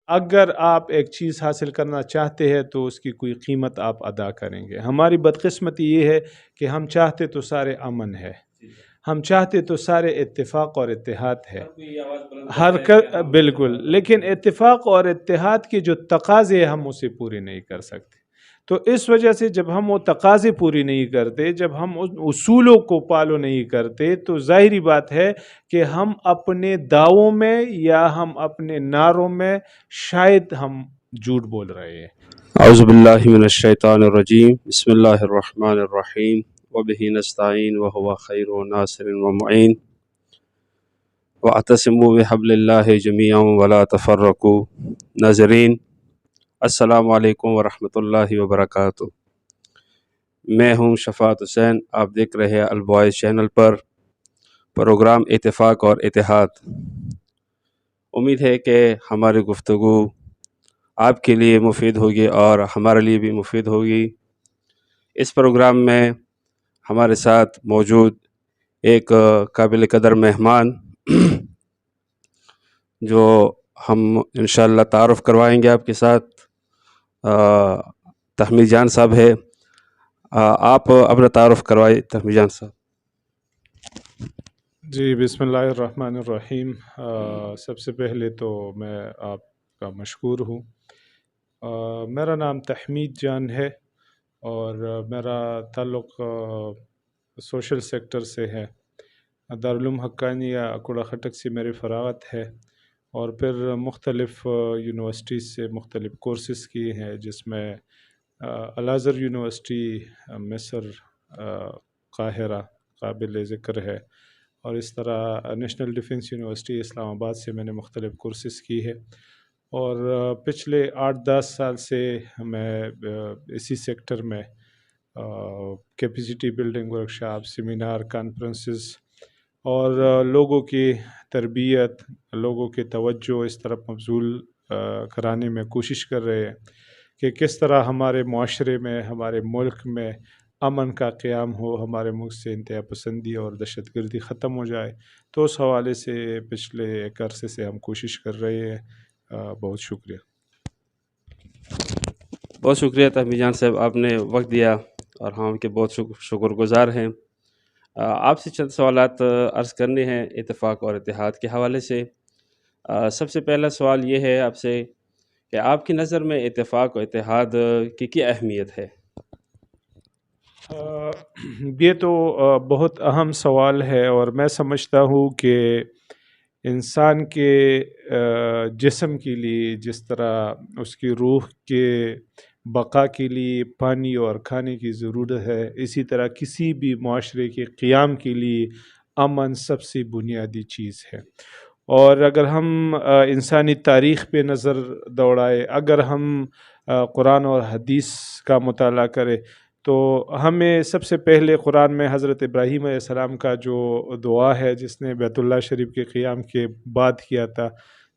اگر آپ ایک چیز حاصل کرنا چاہتے ہیں تو اس کی کوئی قیمت آپ ادا کریں گے۔ ہماری بدقسمتی یہ ہے کہ ہم چاہتے تو سارے امن ہے، ہم چاہتے تو سارے اتفاق اور اتحاد ہے، بالکل، لیکن اتفاق اور اتحاد کے جو تقاضے ہم اسے پورے نہیں کر سکتے۔ تو اس وجہ سے جب ہم وہ تقاضے پوری نہیں کرتے، جب ہم ان اصولوں کو فالو نہیں کرتے، تو ظاہری بات ہے کہ ہم اپنے دعووں میں یا ہم اپنے نعروں میں شاید ہم جھوٹ بول رہے ہیں۔ اعوذ باللہ من الشیطان الرجیم، بسم اللہ الرحمن الرحیم، وبہ نستعین وہو خیر ناصر ومعین، واعتصموا بحبل اللہ جمیعا ولا تفرقوا۔ ناظرین، السلام علیکم ورحمۃ اللہ وبرکاتہ۔ میں ہوں شفاعت حسین، آپ دیکھ رہے ہیں البوائز چینل پر پروگرام اتفاق اور اتحاد۔ امید ہے کہ ہماری گفتگو آپ کے لیے مفید ہوگی اور ہمارے لیے بھی مفید ہوگی۔ اس پروگرام میں ہمارے ساتھ موجود ایک قابل قدر مہمان جو ہم انشاءاللہ تعارف کروائیں گے آپ کے ساتھ، تحمید جان صاحب ہے۔ آپ اپنا تعارف کروائے تحمید جان صاحب۔ جی، بسم اللہ الرحمن الرحیم۔ سب سے پہلے تو میں آپ کا مشکور ہوں۔ میرا نام تحمید جان ہے اور میرا تعلق سوشل سیکٹر سے ہے۔ دارالعلوم حقانیہ اکوڑا خٹک سے میری فراغت ہے، اور پھر مختلف یونیورسٹیز سے مختلف کورسز کیے ہیں، جس میں الازہر یونیورسٹی مصر قاہرہ قابل ذکر ہے، اور اس طرح نیشنل ڈیفنس یونیورسٹی اسلام آباد سے میں نے مختلف کورسز کی ہے، اور پچھلے 8-10 سال سے میں اسی سیکٹر میں capacity building workshop, seminar, conferences اور لوگوں کی تربیت، لوگوں کی توجہ اس طرف مبذول کرانے میں کوشش کر رہے ہیں کہ کس طرح ہمارے معاشرے میں، ہمارے ملک میں امن کا قیام ہو، ہمارے ملک سے انتہا پسندی اور دہشت گردی ختم ہو جائے۔ تو اس حوالے سے پچھلے ایک عرصے سے ہم کوشش کر رہے ہیں۔ بہت شکریہ۔ بہت شکریہ تحمید جان صاحب، آپ نے وقت دیا اور ہم کے بہت شکر گزار ہیں۔ آپ سے چند سوالات عرض کرنے ہیں اتفاق اور اتحاد کے حوالے سے۔ سب سے پہلا سوال یہ ہے آپ سے کہ آپ کی نظر میں اتفاق و اتحاد کی کیا اہمیت ہے؟ یہ تو بہت اہم سوال ہے، اور میں سمجھتا ہوں کہ انسان کے جسم کے لیے جس طرح اس کی روح کے بقا کے لیے پانی اور کھانے کی ضرورت ہے، اسی طرح کسی بھی معاشرے کے قیام کے لیے امن سب سے بنیادی چیز ہے۔ اور اگر ہم انسانی تاریخ پہ نظر دوڑائے، اگر ہم قرآن اور حدیث کا مطالعہ کریں، تو ہمیں سب سے پہلے قرآن میں حضرت ابراہیم علیہ السلام کا جو دعا ہے، جس نے بیت اللہ شریف کے قیام کے بعد کیا تھا،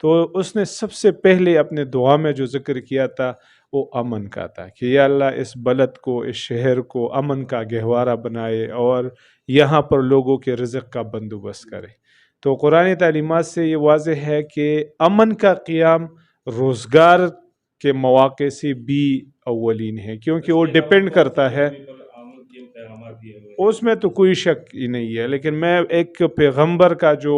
تو اس نے سب سے پہلے اپنے دعا میں جو ذکر کیا تھا وہ امن کا تھا کہ یا اللہ اس بلد کو، اس شہر کو امن کا گہوارہ بنائے اور یہاں پر لوگوں کے رزق کا بندوبست کرے۔ تو قرآن تعلیمات سے یہ واضح ہے کہ امن کا قیام روزگار کے مواقع سے بھی اولین ہے، کیونکہ وہ ڈیپینڈ کرتا ہے، اس میں تو کوئی شک ہی نہیں ہے۔ لیکن میں ایک پیغمبر کا جو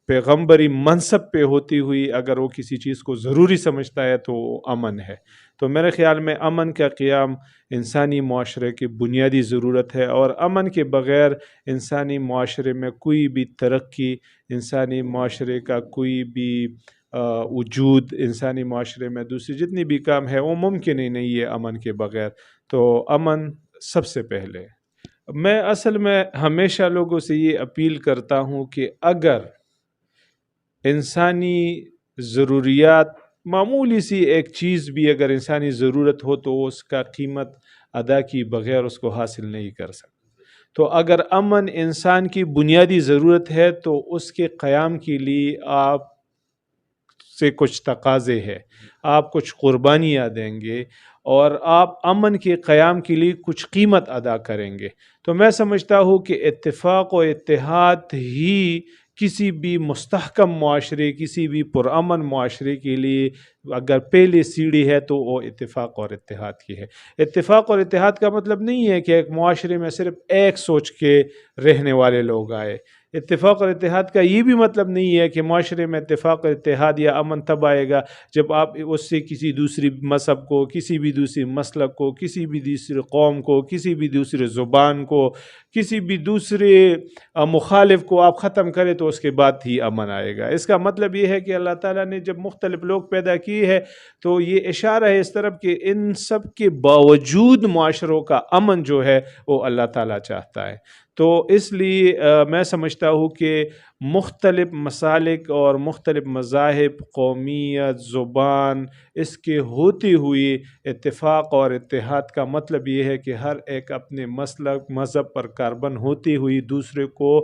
پیغمبری منصب پہ ہوتی ہوئی اگر وہ کسی چیز کو ضروری سمجھتا ہے تو وہ امن ہے۔ تو میرے خیال میں امن کا قیام انسانی معاشرے کی بنیادی ضرورت ہے، اور امن کے بغیر انسانی معاشرے میں کوئی بھی ترقی، انسانی معاشرے کا کوئی بھی وجود، انسانی معاشرے میں دوسری جتنی بھی کام ہے وہ ممکن ہی نہیں ہے امن کے بغیر۔ تو امن سب سے پہلے۔ میں اصل میں ہمیشہ لوگوں سے یہ اپیل کرتا ہوں کہ اگر انسانی ضروریات، معمولی سی ایک چیز بھی اگر انسانی ضرورت ہو تو اس کا قیمت ادا کی بغیر اس کو حاصل نہیں کر سکتا۔ تو اگر امن انسان کی بنیادی ضرورت ہے تو اس کے قیام کے لیے آپ سے کچھ تقاضے ہیں، آپ کچھ قربانیاں دیں گے، اور آپ امن کے قیام کے لیے کچھ قیمت ادا کریں گے۔ تو میں سمجھتا ہوں کہ اتفاق و اتحاد ہی کسی بھی مستحکم معاشرے، کسی بھی پرامن معاشرے کے لیے اگر پہلی سیڑھی ہے تو وہ اتفاق اور اتحاد کی ہے۔ اتفاق اور اتحاد کا مطلب نہیں ہے کہ ایک معاشرے میں صرف ایک سوچ کے رہنے والے لوگ آئے۔ اتفاق اور اتحاد کا یہ بھی مطلب نہیں ہے کہ معاشرے میں اتفاق اور اتحاد یا امن تب آئے گا جب آپ اس سے کسی دوسری مذہب کو، کسی بھی دوسری مسلک کو، کسی بھی دوسری قوم کو، کسی بھی دوسرے زبان کو، کسی بھی دوسرے مخالف کو آپ ختم کریں تو اس کے بعد ہی امن آئے گا۔ اس کا مطلب یہ ہے کہ اللہ تعالیٰ نے جب مختلف لوگ پیدا کیے ہیں تو یہ اشارہ ہے اس طرف کہ ان سب کے باوجود معاشروں کا امن جو ہے وہ اللہ تعالیٰ چاہتا ہے۔ تو اس لیے میں سمجھتا ہوں کہ مختلف مسالک اور مختلف مذاہب، قومیت، زبان، اس کے ہوتے ہوئے اتفاق اور اتحاد کا مطلب یہ ہے کہ ہر ایک اپنے مسلک، مذہب پر کاربن ہوتے ہوئے دوسرے کو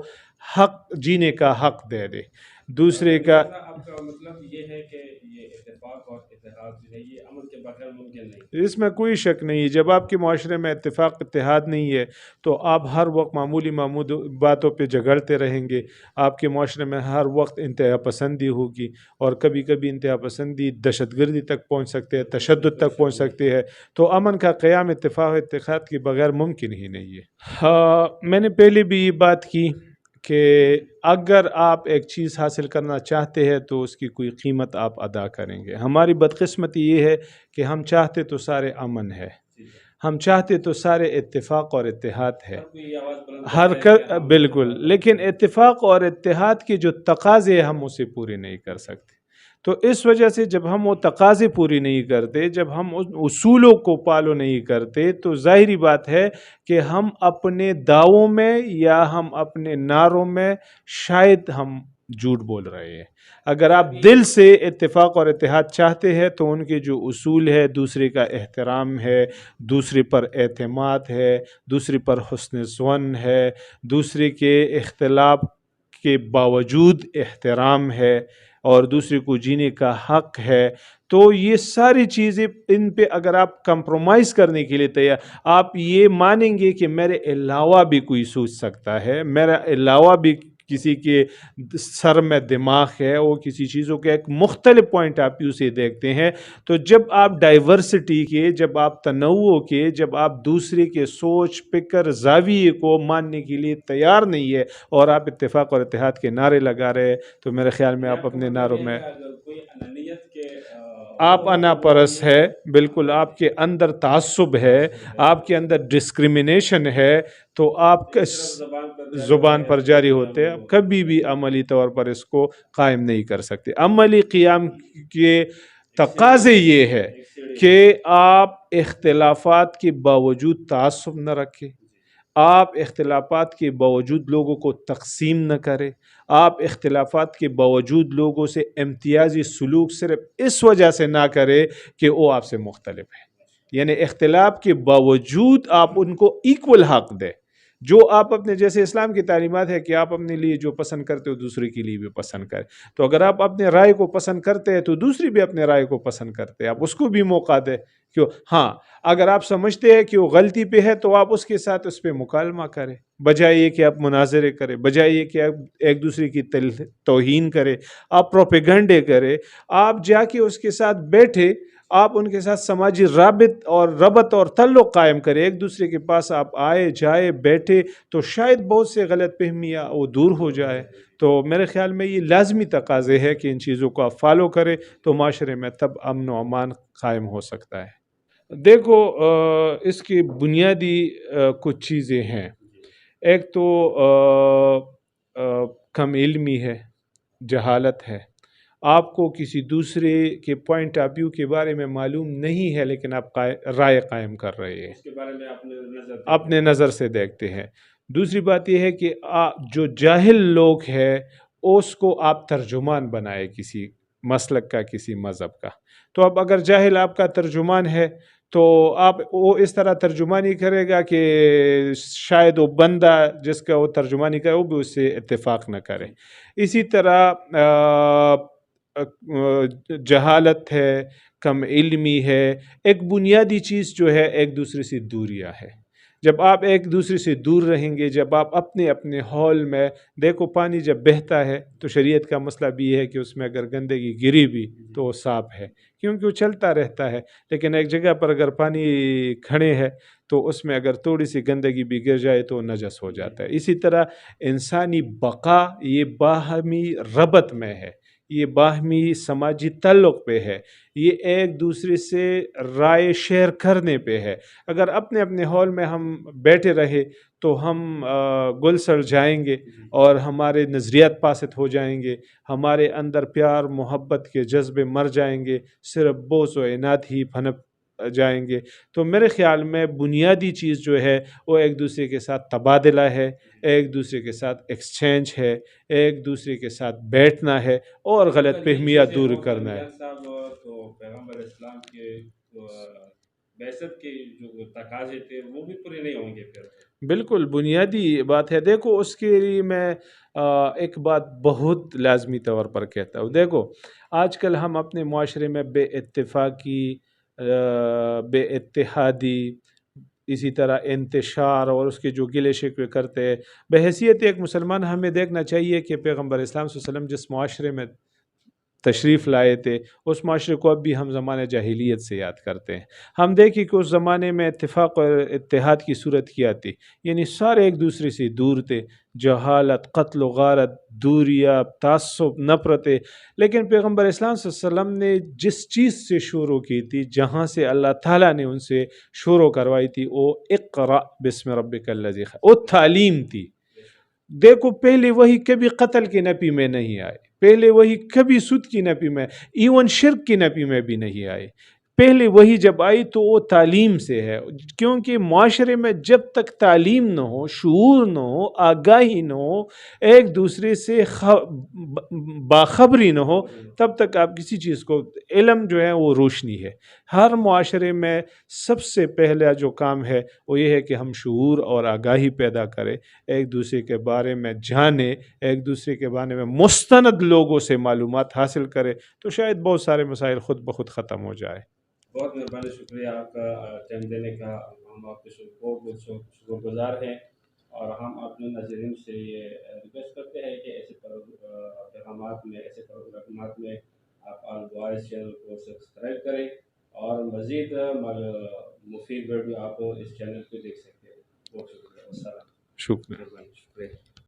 حق جینے کا حق دے دے، دوسرے کا۔ آپ کا مطلب یہ ہے کہ یہ اتفاق اور اتحاد جو ہے یہ امن کے بغیر ممکن نہیں؟ اس میں کوئی شک نہیں۔ جب آپ کے معاشرے میں اتفاق اتحاد نہیں ہے تو آپ ہر وقت معمولی باتوں پہ جھگڑتے رہیں گے، آپ کے معاشرے میں ہر وقت انتہا پسندی ہوگی، اور کبھی کبھی انتہا پسندی دہشت گردی تک پہنچ سکتے ہیں، تشدد تک پہنچ سکتے ہیں۔ تو امن کا قیام اتفاق و اتحاد کے بغیر ممکن ہی نہیں ہے۔ میں نے پہلے بھی یہ بات کی کہ اگر آپ ایک چیز حاصل کرنا چاہتے ہیں تو اس کی کوئی قیمت آپ ادا کریں گے۔ ہماری بدقسمتی یہ ہے کہ ہم چاہتے تو سارے امن ہے، ہم چاہتے تو سارے اتفاق اور اتحاد ہے، بالکل، لیکن اتفاق اور اتحاد کے جو تقاضے ہم اسے پورے نہیں کر سکتے۔ تو اس وجہ سے جب ہم وہ تقاضے پوری نہیں کرتے، جب ہم ان اصولوں کو فالو نہیں کرتے، تو ظاہری بات ہے کہ ہم اپنے دعووں میں یا ہم اپنے نعروں میں شاید ہم جھوٹ بول رہے ہیں۔ اگر آپ دل سے اتفاق اور اتحاد چاہتے ہیں تو ان کے جو اصول ہے، دوسرے کا احترام ہے، دوسرے پر اعتماد ہے، دوسرے پر حسن ظن ہے، دوسرے کے اختلاف کے باوجود احترام ہے، اور دوسرے کو جینے کا حق ہے، تو یہ ساری چیزیں ان پہ اگر آپ کمپرومائز کرنے کے لیے تیار، آپ یہ مانیں گے کہ میرے علاوہ بھی کوئی سوچ سکتا ہے، میرا علاوہ بھی کسی کے سر میں دماغ ہے، وہ کسی چیزوں کے ایک مختلف پوائنٹ آف ویو سے دیکھتے ہیں، تو جب آپ ڈائیورسٹی کے، جب آپ تنوع کے، جب آپ دوسرے کے سوچ، فکر، زاویے کو ماننے کے لیے تیار نہیں ہے اور آپ اتفاق اور اتحاد کے نعرے لگا رہے ہیں، تو میرے خیال میں آپ اپنے نعروں میں آپ انا پرس ہے، بالکل آپ کے اندر تعصب ہے، آپ کے اندر ڈسکریمنیشن ہے، تو آپ زبان پر جاری ہوتے ہیں، کبھی بھی عملی طور پر اس کو قائم نہیں کر سکتے۔ عملی قیام کے تقاضے یہ ہے کہ آپ اختلافات کے باوجود تعصب نہ رکھیں، آپ اختلافات کے باوجود لوگوں کو تقسیم نہ کریں، آپ اختلافات کے باوجود لوگوں سے امتیازی سلوک صرف اس وجہ سے نہ کریں کہ وہ آپ سے مختلف ہے، یعنی اختلاف کے باوجود آپ ان کو ایکول حق دیں۔ جو آپ اپنے، جیسے اسلام کی تعلیمات ہے کہ آپ اپنے لیے جو پسند کرتے ہو دوسرے کے لیے بھی پسند کریں، تو اگر آپ اپنے رائے کو پسند کرتے ہیں تو دوسری بھی اپنے رائے کو پسند کرتے ہیں، آپ اس کو بھی موقع دیں۔ کیوں؟ ہاں، اگر آپ سمجھتے ہیں کہ وہ غلطی پہ ہے تو آپ اس کے ساتھ اس پہ مکالمہ کریں، بجائے یہ کہ آپ مناظرے کریں، بجائے یہ کہ آپ ایک دوسرے کی توہین کریں، آپ پروپیگنڈے کریں، آپ جا کے اس کے ساتھ بیٹھے، آپ ان کے ساتھ سماجی ربط اور تعلق قائم کریں، ایک دوسرے کے پاس آپ آئے جائے بیٹھے، تو شاید بہت سے غلط فہمیاں وہ دور ہو جائے۔ تو میرے خیال میں یہ لازمی تقاضے ہے کہ ان چیزوں کو آپ فالو کریں تو معاشرے میں تب امن و امان قائم ہو سکتا ہے۔ دیکھو، اس کی بنیادی کچھ چیزیں ہیں۔ ایک تو کم علمی ہے، جہالت ہے، آپ کو کسی دوسرے کے پوائنٹ آف ویو کے بارے میں معلوم نہیں ہے لیکن آپ رائے قائم کر رہے ہیں، اس کے بارے میں اپنے نظر سے دیکھتے ہیں۔ دوسری بات یہ ہے کہ جو جاہل لوگ ہیں اس کو آپ ترجمان بنائے کسی مسلک کا، کسی مذہب کا، تو اب اگر جاہل آپ کا ترجمان ہے تو وہ اس طرح ترجمانی کرے گا کہ شاید وہ بندہ جس کا وہ ترجمانی کرے وہ بھی اس سے اتفاق نہ کرے۔ اسی طرح جہالت ہے، کم علمی ہے، ایک بنیادی چیز جو ہے ایک دوسرے سے دوریاں ہے۔ جب آپ ایک دوسرے سے دور رہیں گے، جب آپ اپنے اپنے ہال میں دیکھو، پانی جب بہتا ہے تو شریعت کا مسئلہ بھی یہ ہے کہ اس میں اگر گندگی گری بھی تو وہ صاف ہے، کیونکہ وہ چلتا رہتا ہے. لیکن ایک جگہ پر اگر پانی کھڑے ہے تو اس میں اگر تھوڑی سی گندگی بھی گر جائے تو نجس ہو جاتا ہے. اسی طرح انسانی بقا یہ باہمی ربط میں ہے، یہ باہمی سماجی تعلق پہ ہے، یہ ایک دوسرے سے رائے شیئر کرنے پہ ہے. اگر اپنے اپنے ہال میں ہم بیٹھے رہے تو ہم گل سڑ جائیں گے اور ہمارے نظریات پاست ہو جائیں گے، ہمارے اندر پیار محبت کے جذبے مر جائیں گے، صرف بوس و عناد ہی پھنپ جائیں گے. تو میرے خیال میں بنیادی چیز جو ہے وہ ایک دوسرے کے ساتھ تبادلہ ہے، ایک دوسرے کے ساتھ ایکسچینج ہے، ایک دوسرے کے ساتھ بیٹھنا ہے اور غلط فہمیات دور کرنا ہے. صاحب تو پیغمبر اسلام کے بعثت کے جو تقاضے تھے وہ بھی پورے نہیں ہوں گے پھر. بالکل بنیادی بات ہے. دیکھو اس کے لیے میں ایک بات بہت لازمی طور پر کہتا ہوں. دیکھو آج کل ہم اپنے معاشرے میں بے اتفاقی، بے اتحادی، اسی طرح انتشار اور اس کے جو گلے شکوے کرتے ہیں. بحیثیت ایک مسلمان ہمیں دیکھنا چاہیے کہ پیغمبر اسلام صلی اللہ علیہ وسلم جس معاشرے میں تشریف لائے تھے اس معاشرے کو اب بھی ہم زمانہ جاہلیت سے یاد کرتے ہیں. ہم دیکھیں کہ اس زمانے میں اتفاق اور اتحاد کی صورت کیا تھی، یعنی سارے ایک دوسرے سے دور تھے، جہالت، قتل و غارت، دوریہ، تعصب، نفرتیں. لیکن پیغمبر اسلام صلی اللہ علیہ وسلم نے جس چیز سے شروع کی تھی، جہاں سے اللہ تعالیٰ نے ان سے شروع کروائی تھی، وہ اقرأ بسم ربک الذی خلق، وہ تعلیم تھی. دیکھو پہلے وہی کبھی قتل کی نفی میں نہیں آئے، پہلے وہی کبھی سود کی نفی میں، ایون شرک کی نفی میں بھی نہیں آئے. پہلے وہی جب آئی تو وہ تعلیم سے ہے، کیونکہ معاشرے میں جب تک تعلیم نہ ہو، شعور نہ ہو، آگاہی نہ ہو، ایک دوسرے سے باخبری نہ ہو، تب تک آپ کسی چیز کو، علم جو ہے وہ روشنی ہے. ہر معاشرے میں سب سے پہلا جو کام ہے وہ یہ ہے کہ ہم شعور اور آگاہی پیدا کریں، ایک دوسرے کے بارے میں جانیں، ایک دوسرے کے بارے میں مستند لوگوں سے معلومات حاصل کریں، تو شاید بہت سارے مسائل خود بخود ختم ہو جائے. بہت مہربانی، شکریہ آپ کا ٹائم دینے کا. ہم آپ کے بہت شکر گزار ہیں، اور ہم اپنے ناظرین سے یہ ریکویسٹ کرتے ہیں کہ ایسے پیغامات میں، ایسے پروگرامات میں آپ آل وائس چینل کو سبسکرائب کریں، اور مزید مفید ویڈیو آپ اس چینل پہ دیکھ سکتے ہیں. بہت شکریہ. السلام. شکریہ. مہربانی، شکریہ.